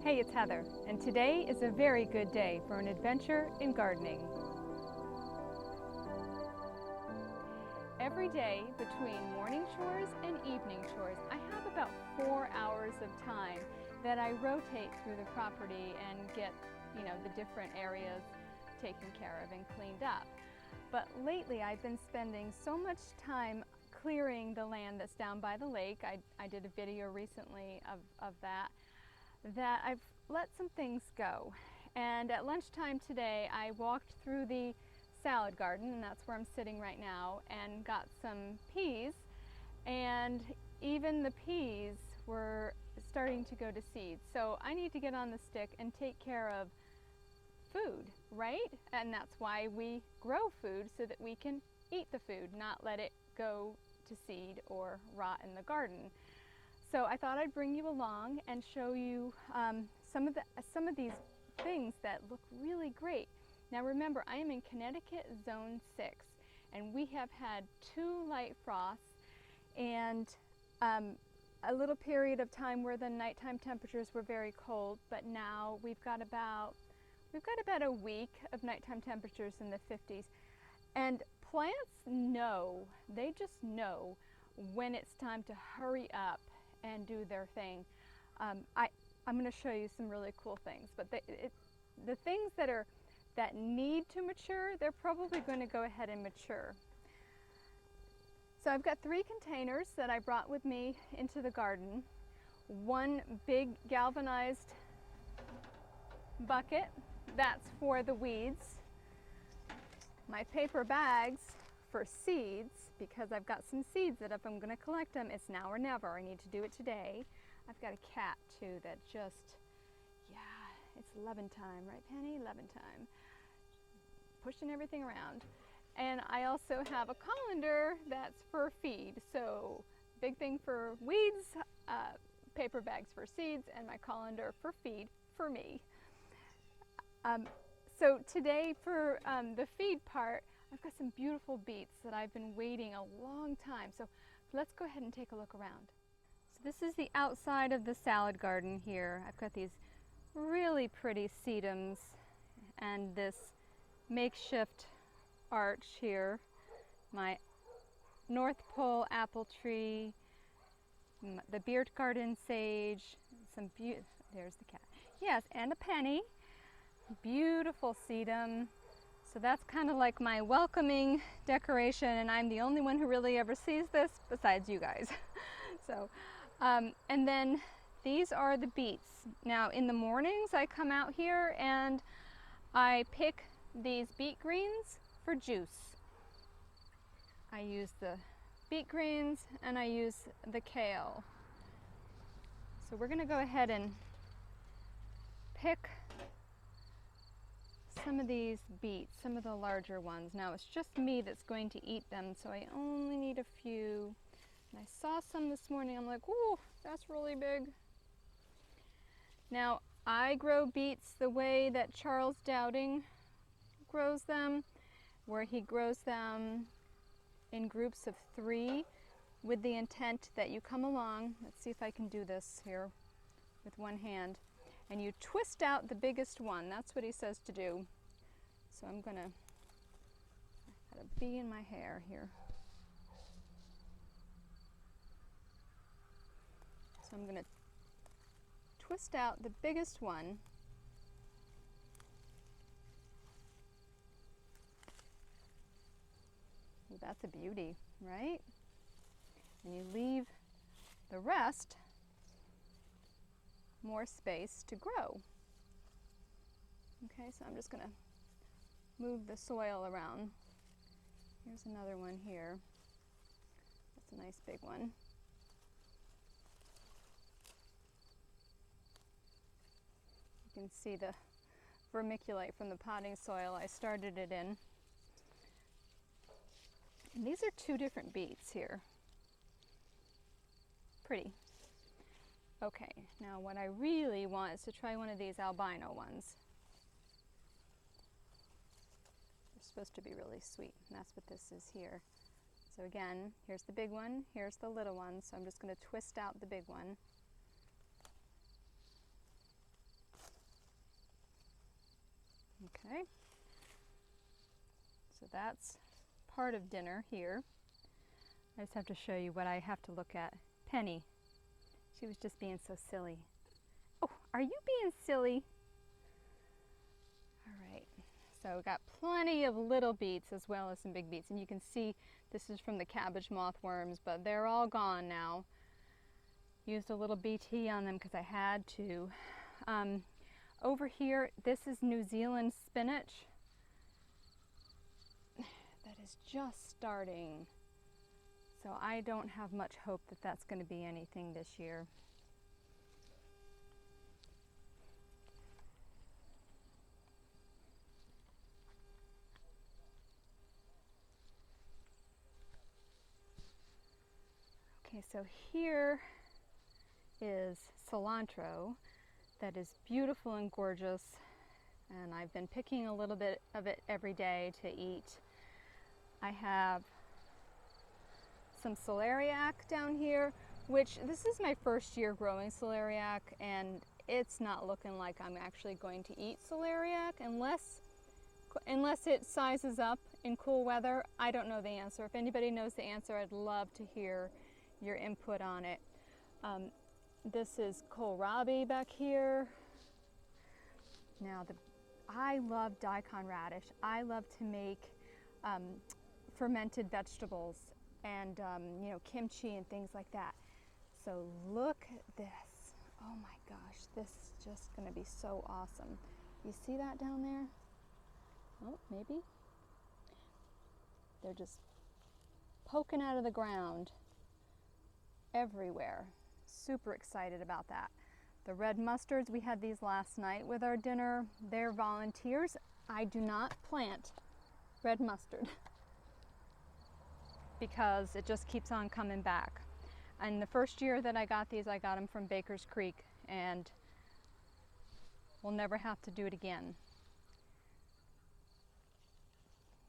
Hey, it's Heather, and today is a very good day for an adventure in gardening. Every day between morning chores and evening chores, I have about 4 hours of time that I rotate through the property and get, the different areas taken care of and cleaned up. But lately I've been spending so much time clearing the land that's down by the lake. I did a video recently of that I've let some things go. And at lunchtime today, I walked through the salad garden, and that's where I'm sitting right now, and got some peas. And even the peas were starting to go to seed. So I need to get on the stick and take care of food, right? And that's why we grow food, so that we can eat the food, not let it go to seed or rot in the garden. So I thought I'd bring you along and show you some of these things that look really great. Now remember, I am in Connecticut Zone 6, and we have had 2 light frosts and a little period of time where the nighttime temperatures were very cold, but now we've got about a week of nighttime temperatures in the 50s. And plants know, they just know when it's time to hurry up and do their thing. I'm going to show you some really cool things, but the things that need to mature, they're probably going to go ahead and mature. So I've got 3 containers that I brought with me into the garden. 1 big galvanized bucket, that's for the weeds. My paper bags for seeds, because I've got some seeds that if I'm going to collect them, it's now or never. I need to do it today. I've got a cat too that just, it's loving time, right Penny? Loving time. Pushing everything around. And I also have a colander that's for feed. So big thing for weeds, paper bags for seeds, and my colander for feed for me. So today for the feed part, I've got some beautiful beets that I've been waiting a long time. So let's go ahead and take a look around. So this is the outside of the salad garden here. I've got these really pretty sedums and this makeshift arch here. My North Pole apple tree, the beard garden sage, there's the cat. Yes, and a penny. Beautiful sedum. So that's kind of like my welcoming decoration, and I'm the only one who really ever sees this besides you guys. So, and then these are the beets. Now in the mornings I come out here and I pick these beet greens for juice. I use the beet greens and I use the kale. So we're going to go ahead and pick some of these beets, some of the larger ones. Now it's just me that's going to eat them, so I only need a few. And I saw some this morning, I'm like, ooh, that's really big. Now I grow beets the way that Charles Dowding grows them, where he grows them in groups of 3 with the intent that you come along. Let's see if I can do this here with one hand. And you twist out the biggest one. That's what he says to do. So I got a bee in my hair here. So I'm going to twist out the biggest one. Well, that's a beauty, right? And you leave the rest more space to grow. Okay, so I'm just going to move the soil around. Here's another one here. That's a nice big one. You can see the vermiculite from the potting soil I started it in. And these are 2 different beets here. Pretty. Okay, now what I really want is to try one of these albino ones. They're supposed to be really sweet, and that's what this is here. So again, here's the big one, here's the little one, so I'm just going to twist out the big one. Okay. So that's part of dinner here. I just have to show you what I have to look at. Penny. She was just being so silly. Oh, are you being silly? All right. So we got plenty of little beets as well as some big beets. And you can see this is from the cabbage mothworms, but they're all gone now. Used a little BT on them because I had to. Over here, this is New Zealand spinach. That is just starting. So I don't have much hope that that's going to be anything this year. Okay, so here is cilantro that is beautiful and gorgeous, and I've been picking a little bit of it every day to eat. I have some celeriac down here, which this is my first year growing celeriac, and it's not looking like I'm actually going to eat celeriac unless it sizes up in cool weather. I don't know the answer. If anybody knows the answer, I'd love to hear your input on it. This is Kohlrabi back here. Now, I love daikon radish. I love to make fermented vegetables and you know, kimchi and things like that. So look at this. Oh my gosh, this is just going to be so awesome. You see that down there? Oh, maybe. They're just poking out of the ground everywhere. Super excited about that. The red mustards, we had these last night with our dinner. They're volunteers. I do not plant red mustard because it just keeps on coming back. And the first year that I got these, I got them from Baker's Creek, and we'll never have to do it again.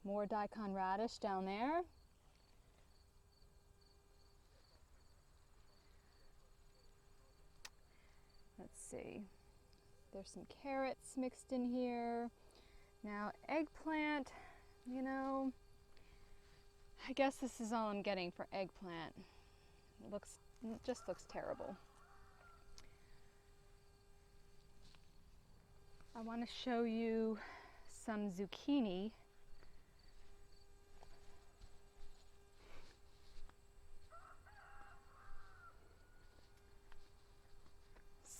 More daikon radish down there. Let's see, there's some carrots mixed in here. Now eggplant, you know, I guess this is all I'm getting for eggplant. It just looks terrible. I want to show you some zucchini.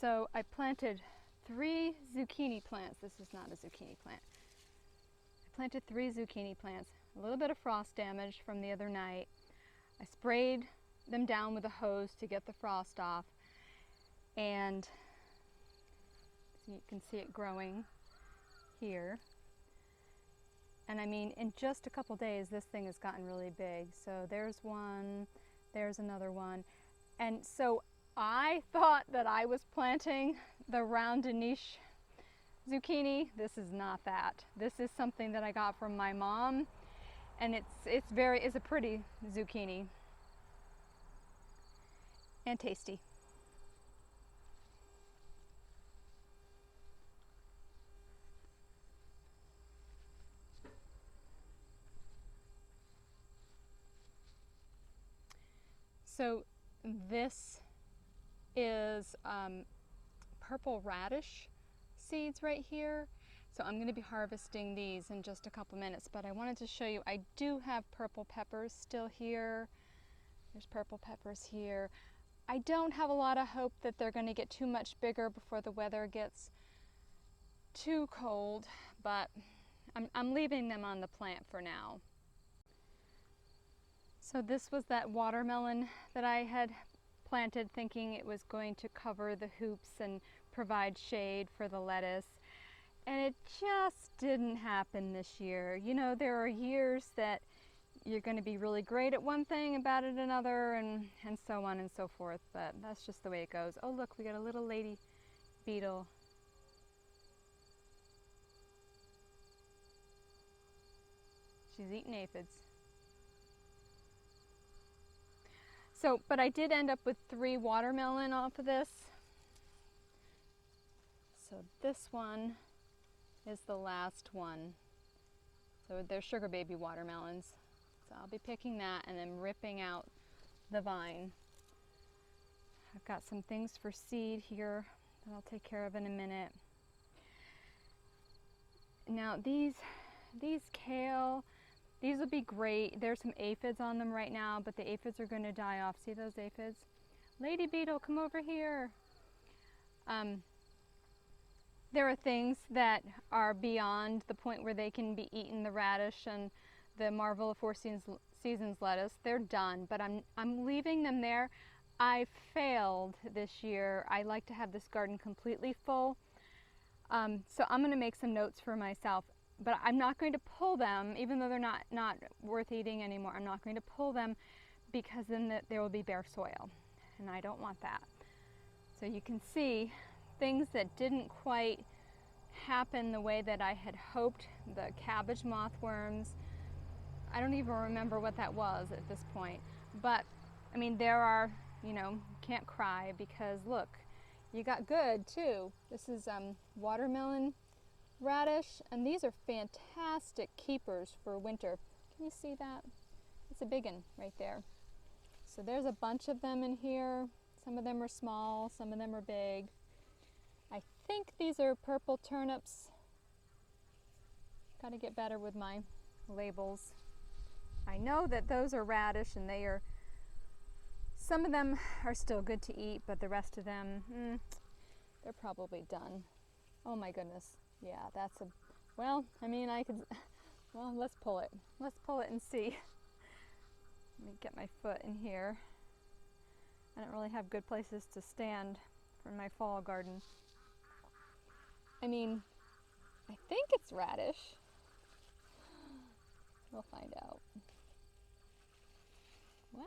So I planted 3 zucchini plants. This is not a zucchini plant. I planted 3 zucchini plants. A little bit of frost damage from the other night. I sprayed them down with a hose to get the frost off, and you can see it growing here. And I mean, in just a couple days, this thing has gotten really big. So there's one, there's another one. And so I thought that I was planting the round niche zucchini. This is not that. This is something that I got from my mom, and it's a pretty zucchini and tasty. So this is purple radish seeds right here. So I'm going to be harvesting these in just a couple minutes, but I wanted to show you, I do have purple peppers still here. There's purple peppers here. I don't have a lot of hope that they're going to get too much bigger before the weather gets too cold, but I'm leaving them on the plant for now. So this was that watermelon that I had planted thinking it was going to cover the hoops and provide shade for the lettuce, and it just didn't happen this year. You know, there are years that you're going to be really great at one thing, and bad at another, and so on and so forth, but that's just the way it goes. Oh look, we got a little lady beetle. She's eating aphids. So, but I did end up with 3 watermelon off of this. So this one is the last one. So they're sugar baby watermelons. So I'll be picking that and then ripping out the vine. I've got some things for seed here that I'll take care of in a minute. Now these kale, these will be great. There's some aphids on them right now, but the aphids are going to die off. See those aphids? Lady beetle, come over here. There are things that are beyond the point where they can be eaten. The radish and the Marvel of Four Seasons lettuce, they're done, but I'm leaving them there. I failed this year. I like to have this garden completely full. So I'm going to make some notes for myself, but I'm not going to pull them, even though they're not worth eating anymore. I'm not going to pull them because then there will be bare soil, and I don't want that. So you can see things that didn't quite happen the way that I had hoped. The cabbage mothworms, I don't even remember what that was at this point. But, I mean, there are, you know, can't cry because look, you got good too. This is watermelon radish, and these are fantastic keepers for winter. Can you see that? It's a big one right there. So there's a bunch of them in here. Some of them are small, some of them are big. I think these are purple turnips. Got to get better with my labels. I know that those are radish, and they are, some of them are still good to eat, but the rest of them, they're probably done. Oh my goodness. Yeah, that's a, well, I mean, I could, well, let's pull it. Let's pull it and see. Let me get my foot in here. I don't really have good places to stand for my fall garden. I mean, I think it's radish. We'll find out. Well,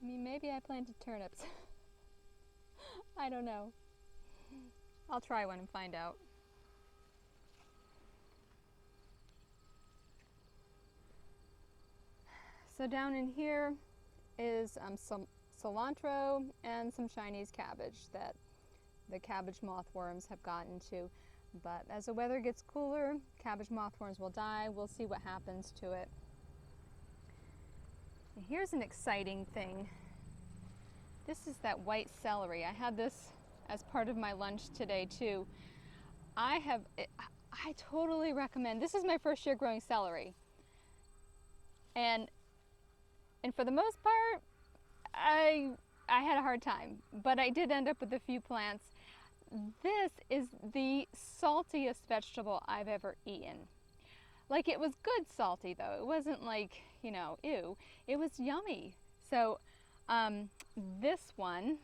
I mean, maybe I planted turnips. I don't know. I'll try one and find out. So down in here is some cilantro and some Chinese cabbage that the cabbage mothworms have gotten to. But as the weather gets cooler, cabbage mothworms will die. We'll see what happens to it. And here's an exciting thing. This is that white celery. I had this as part of my lunch today too. I totally recommend, this is my first year growing celery. And for the most part, I had a hard time, but I did end up with a few plants. This is the saltiest vegetable I've ever eaten. Like, it was good salty though. It wasn't like, you know, ew. It was yummy. So this one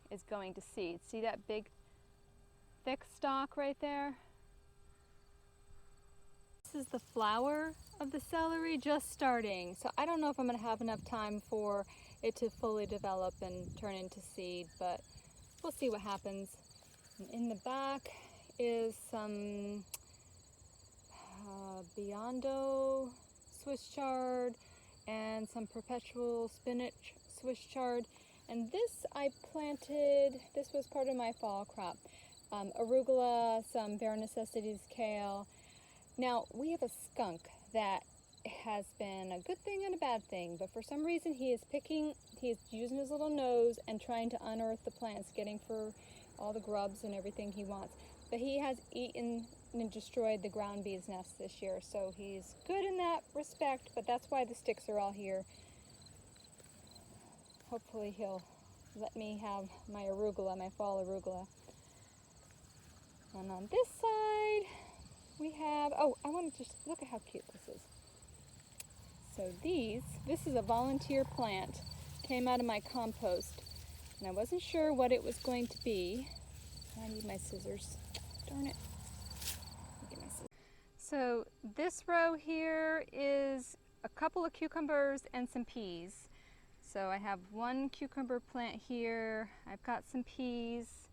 is going to seed. See that big thick stalk right there? This is the flower of the celery just starting. So I don't know if I'm going to have enough time for it to fully develop and turn into seed, but we'll see what happens. And in the back is some Biondo Swiss chard and some Perpetual spinach Swiss chard. And this I planted, this was part of my fall crop. Arugula, some bare necessities kale. Now, we have a skunk that has been a good thing and a bad thing, but for some reason he is using his little nose and trying to unearth the plants, getting for all the grubs and everything he wants. But he has eaten and destroyed the ground bee's nest this year, so he's good in that respect, but that's why the sticks are all here. Hopefully he'll let me have my arugula, my fall arugula. And on this side, we have, oh, I want to just look at how cute this is. So this is a volunteer plant, came out of my compost, and I wasn't sure what it was going to be. I need my scissors, darn it. Get my scissors. So this row here is a couple of cucumbers and some peas. So I have one cucumber plant here, I've got some peas.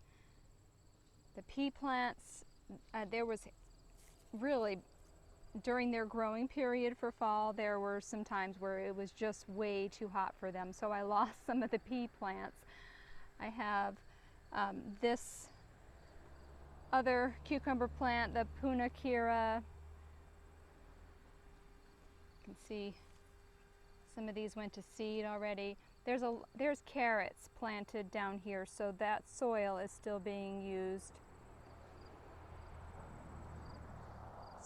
The pea plants, there was really during their growing period for fall, there were some times where it was just way too hot for them, so I lost some of the pea plants. I have this other cucumber plant, the Punakira. You can see some of these went to seed already. There's carrots planted down here, so that soil is still being used.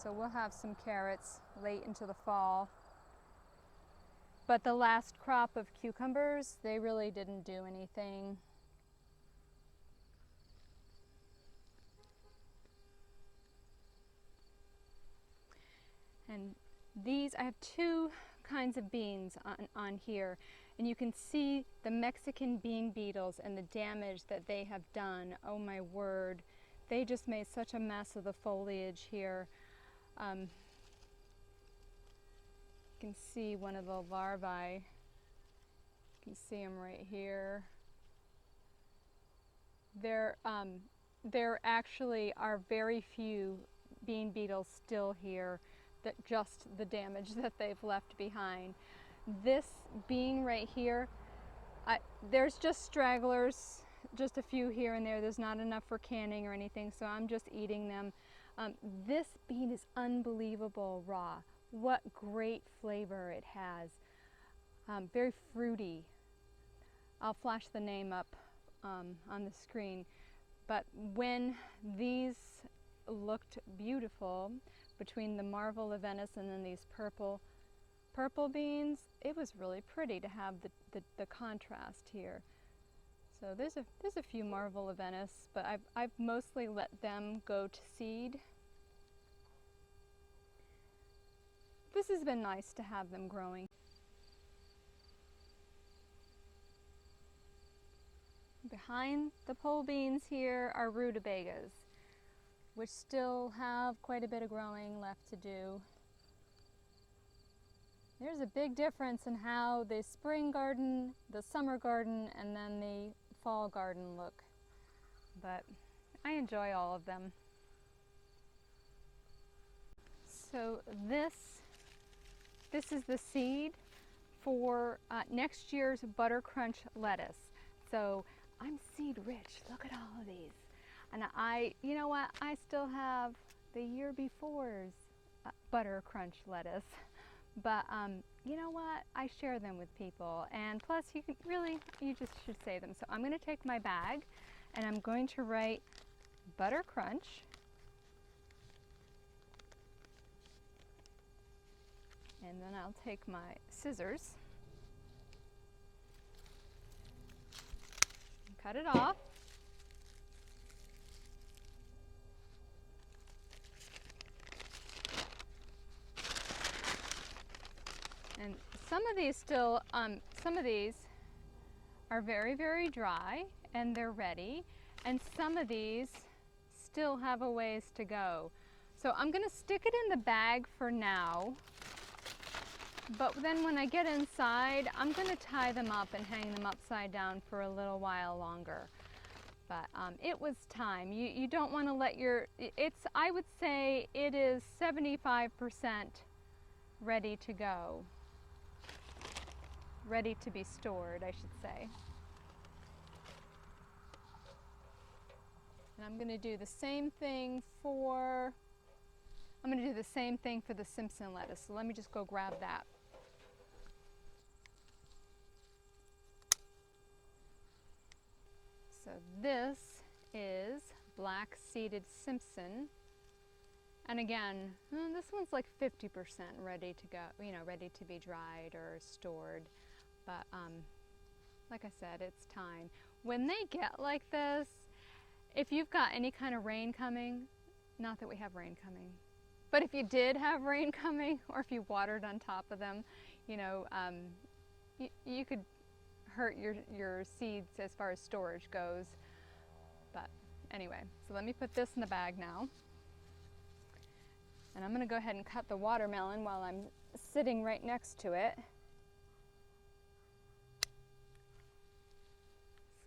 So we'll have some carrots late into the fall. But the last crop of cucumbers, they really didn't do anything. And these, I have two kinds of beans on here, and you can see the Mexican bean beetles and the damage that they have done. Oh my word, they just made such a mess of the foliage here. You can see one of the larvae. You can see them right here. There actually are very few bean beetles still here, that just the damage that they've left behind. This bean right here, there's just stragglers, just a few here and there. There's not enough for canning or anything, so I'm just eating them. This bean is unbelievable raw. What great flavor it has. Very fruity. I'll flash the name up on the screen. But when these looked beautiful, between the Marvel of Venice and then these purple beans, it was really pretty to have the contrast here. So there's a few Marvel of Venice, but I've mostly let them go to seed. This has been nice to have them growing. Behind the pole beans here are rutabagas, which still have quite a bit of growing left to do. There's a big difference in how the spring garden, the summer garden, and then the fall garden look. But I enjoy all of them. So this is the seed for next year's Butter Crunch lettuce. So I'm seed rich. Look at all of these. And you know what? I still have the year before's Butter Crunch lettuce. But you know what? I share them with people. And plus, you just should save them. So I'm going to take my bag and I'm going to write Butter Crunch. And then I'll take my scissors and cut it off. And some of these are very, very dry and they're ready. And some of these still have a ways to go. So I'm going to stick it in the bag for now. But then when I get inside, I'm going to tie them up and hang them upside down for a little while longer. But it was time. You don't want to let I would say it is 75% ready to go. Ready to be stored, I should say. And I'm going to do the same thing for the Simpson lettuce. So let me just go grab that. So this is black seeded Simpson. And again, this one's like 50% ready to go, ready to be dried or stored. But like I said, it's time. When they get like this, if you've got any kind of rain coming, not that we have rain coming, but if you did have rain coming or if you watered on top of them, you could hurt your seeds as far as storage goes. But anyway, so let me put this in the bag now. And I'm going to go ahead and cut the watermelon while I'm sitting right next to it.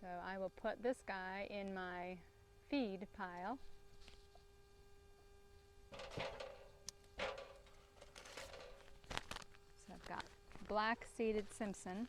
So I will put this guy in my feed pile. black-seeded Simpson.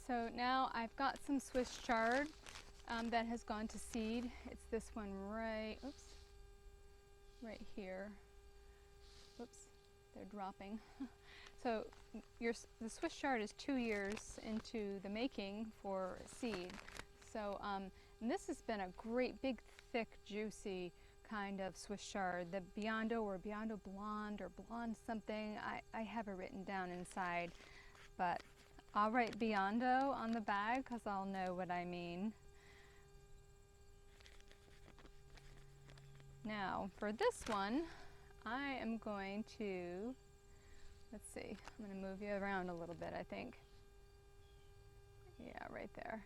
So now I've got some Swiss chard that has gone to seed. It's this one right here. Oops, they're dropping. So the Swiss chard is 2 years into the making for seed. So and this has been a great big thick juicy kind of Swiss chard. The Biondo or Biondo Blonde or Blonde something, I have it written down inside, but I'll write Biondo on the bag because I'll know what I mean. Now for this one, I am going to, let's see, I'm going to move you around a little bit, I think. Yeah, right there.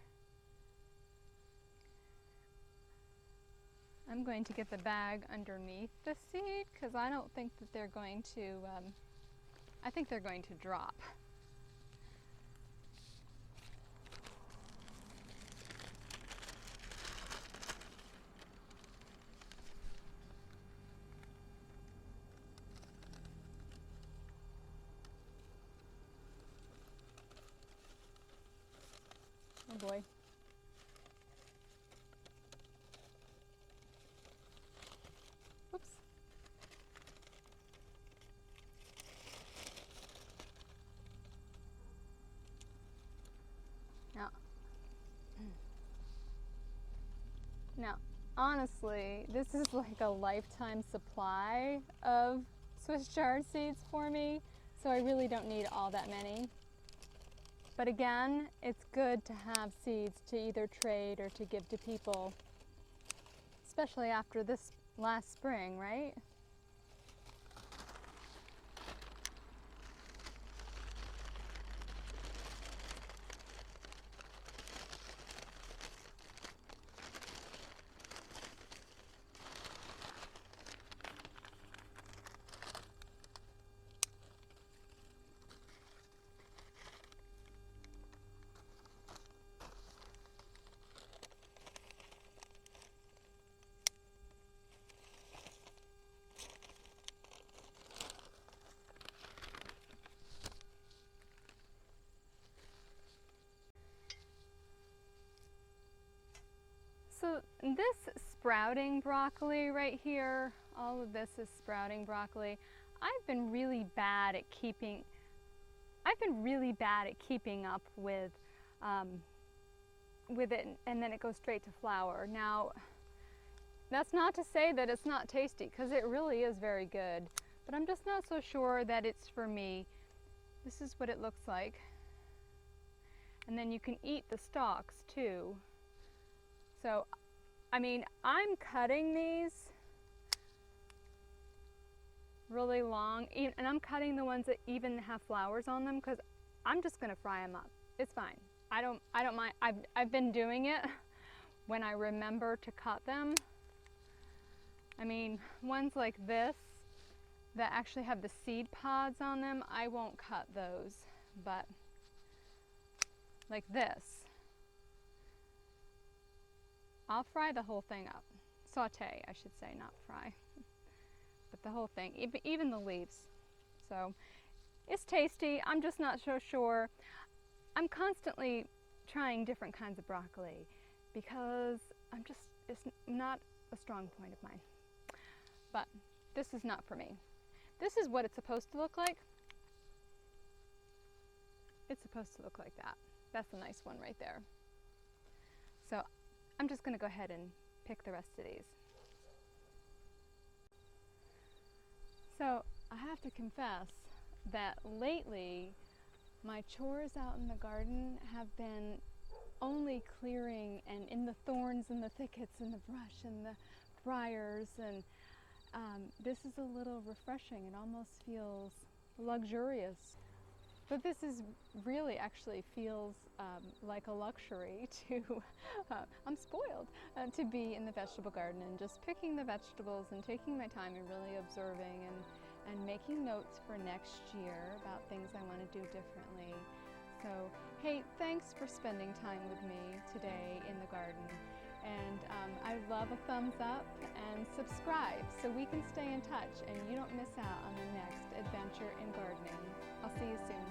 I'm going to get the bag underneath the seed because I don't think that they're going to, I think they're going to drop. Oh boy. Oops. Now, honestly, this is like a lifetime supply of Swiss chard seeds for me, so I really don't need all that many. But again, it's good to have seeds to either trade or to give to people, especially after this last spring, right? So this sprouting broccoli right here, all of this is sprouting broccoli. I've been really bad at keeping up with it, and then it goes straight to flower. Now, that's not to say that it's not tasty, because it really is very good, but I'm just not so sure that it's for me. This is what it looks like. And then you can eat the stalks too. So, I mean, I'm cutting these really long, and I'm cutting the ones that even have flowers on them because I'm just going to fry them up. It's fine. I don't mind. I've been doing it when I remember to cut them. I mean, ones like this that actually have the seed pods on them, I won't cut those, but like this, I'll fry the whole thing up. Saute, I should say, not fry. But the whole thing, even the leaves. So it's tasty. I'm just not so sure. I'm constantly trying different kinds of broccoli because it's not a strong point of mine. But this is not for me. This is what it's supposed to look like. It's supposed to look like that. That's a nice one right there. So I'm just going to go ahead and pick the rest of these. So I have to confess that lately my chores out in the garden have been only clearing and in the thorns and the thickets and the brush and the briars, and this is a little refreshing. It almost feels luxurious. But this is really actually feels like a luxury to, I'm spoiled, to be in the vegetable garden and just picking the vegetables and taking my time and really observing and making notes for next year about things I want to do differently. So, hey, thanks for spending time with me today in the garden. And I love a thumbs up and subscribe so we can stay in touch and you don't miss out on the next adventure in gardening. I'll see you soon.